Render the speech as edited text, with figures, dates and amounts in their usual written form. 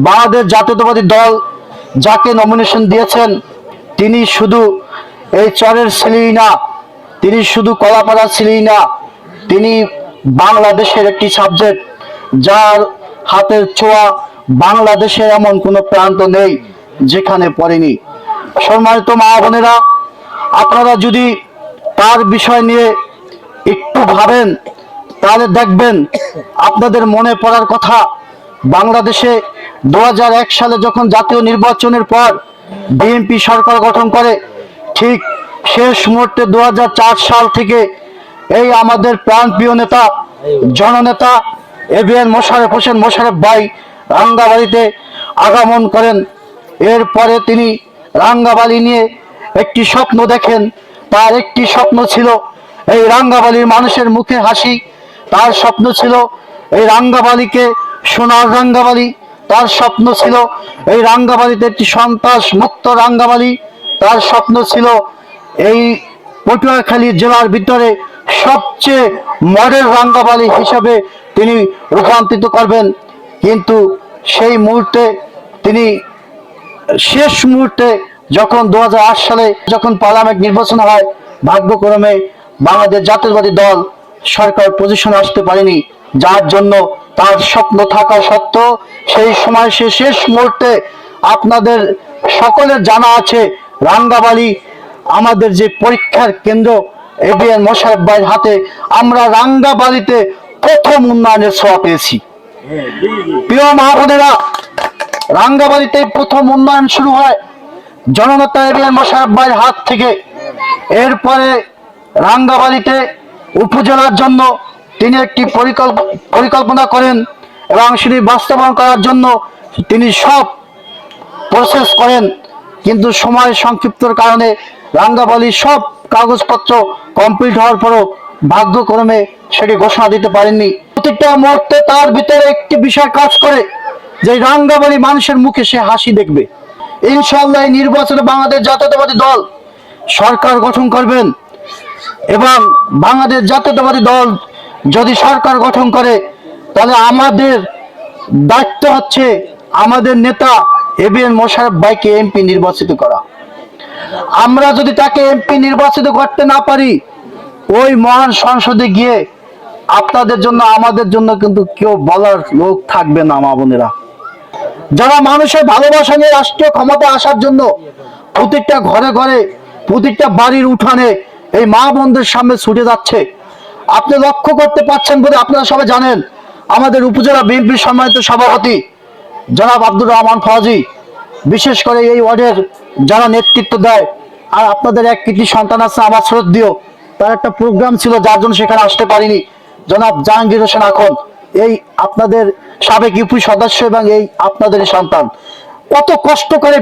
বাংলাদেশ জাতীয়তাবাদী দল যাকে নমিনেশন দিয়েছেন তিনি শুধু এই চরের ছেলেই না, তিনি শুধু কলাপাড়ার ছেলেই না, তিনি বাংলাদেশের একটি সাবজেক্ট যার হাতের ছোঁয়া বাংলাদেশের এমন কোনো প্রান্ত নেই যেখানে পড়েনি। সম্মানিত মা বোনেরা, আপনারা যদি তার বিষয় নিয়ে একটু ভাবেন তাহলে দেখবেন আপনাদের মনে পড়ার কথা, বাংলাদেশে 2001 সালে যখন জাতীয় নির্বাচনের পর বিএনপি সরকার গঠন করে, ঠিক শেষ মুহূর্তে 2004 সাল থেকে এই আমাদের প্রাণপ্রিয় নেতা জননেতা এবিএম মোশাররফ হোসেন মোশাররফ ভাই রাঙ্গাবাড়িতে আগমন করেন। এরপরে তিনি রাঙ্গাবাড়ি নিয়ে একটি স্বপ্ন দেখেন। তার একটি স্বপ্ন ছিল এই রাঙ্গাবাড়ির মানুষের মুখে হাসি, তার স্বপ্ন ছিল এই রাঙ্গাবাড়িকে সোনার রাঙ্গাবাড়ি, তার স্বপ্ন ছিল এই রাঙ্গাবাড়িতে একটি সন্ত্রাস মুক্ত রাঙ্গাবাড়ি, তার স্বপ্ন ছিল এই পটুয়াখালী জেলার ভিতরে সবচেয়ে মডেল রাঙ্গাবাড়ি হিসাবে তিনি রূপান্তরিত করবেন। কিন্তু সেই মুহূর্তে তিনি শেষ মুহূর্তে যখন 2008 সালে যখন পার্লামেন্ট নির্বাচন হয়, ভাগ্যক্রমে বাংলাদেশ জাতীয়তাবাদী দল সরকার পজিশনে আসতে পারেনি, যার জন্য তার স্বপ্ন থাকা সত্ত্বেও সেই সময় সে শেষ মুহূর্তে আপনাদের সকলের জানা আছে রাঙ্গাবাড়ি আমাদের যে পরীক্ষার কেন্দ্র এবিএম মোশাররফ ভাইয়ের হাতে আমরা রাঙ্গাবাড়িতে প্রথম উন্নয়নের ছোঁয়া পেয়েছি। প্রিয় মা বোনেরা, রাঙ্গাবাড়িতে প্রথম উন্নয়ন শুরু হয় জননেতা এবিএম মোশাররফ ভাইয়ের হাত থেকে। এরপরে রাঙ্গাবাড়িতে উপজেলার জন্য তিনি একটি পরিকল্পনা করেন এবং সেটি বাস্তবায়ন করার জন্য তিনি সব প্রসেস করেন, কিন্তু সময় সংক্ষিপ্তর কারণে রাঙ্গাবাড়ির সব কাগজপত্র কমপ্লিট হওয়ার পরও ভাগ্যক্রমে সেটি ঘোষণা দিতে পারেননি। প্রত্যেকটা মুহূর্তে তার ভিতরে একটি বিষয় কাজ করে যে রাঙ্গাবাড়ি মানুষের মুখে সে হাসি দেখবে। ইনশাআল্লাহ এই নির্বাচনে বাংলাদেশ জাতীয়তাবাদী দল সরকার গঠন করবেন এবং বাংলাদেশ জাতীয়তাবাদী দল যদি সরকার গঠন করে তাহলে আমাদের দায়িত্ব হচ্ছে আমাদের নেতা এবিএম মোশাররফ ভাইকে এমপি নির্বাচিত করা। আমরা যদি তাকে এমপি নির্বাচিত করতে না পারি, ওই মহান সংসদে গিয়ে আপনাদের জন্য আমাদের জন্য কিন্তু কেউ বলার লোক থাকবে না। মা বোনেরা, যারা মানুষের ভালোবাসা নিয়ে রাষ্ট্রীয় ক্ষমতা আসার জন্য প্রত্যেকটা ঘরে ঘরে প্রত্যেকটা বাড়ির উঠানে এই মা বোনদের সামনে ছুটে যাচ্ছে, আপনি লক্ষ্য করতে পারছেন বলে আপনারা সবাই জানেন আমাদের উপজেলা বিএনপির সম্মানিত সভাপতি জনাব আব্দুর রহমান ফৌজি, বিশেষ করে এই ওয়ার্ডের যারা নেতৃত্ব দেয়, আর আপনাদের এক কৃতি সন্তান আছে আমার শ্রদ্ধেয়, তার একটা প্রোগ্রাম ছিল যার জন্য সেখানে আসতে পারিনি, জনাব জাহাঙ্গীর হোসেন আখন, এই আপনাদের সাবেক ইউপি সদস্য এবং এই আপনাদের সন্তান কত কষ্ট করে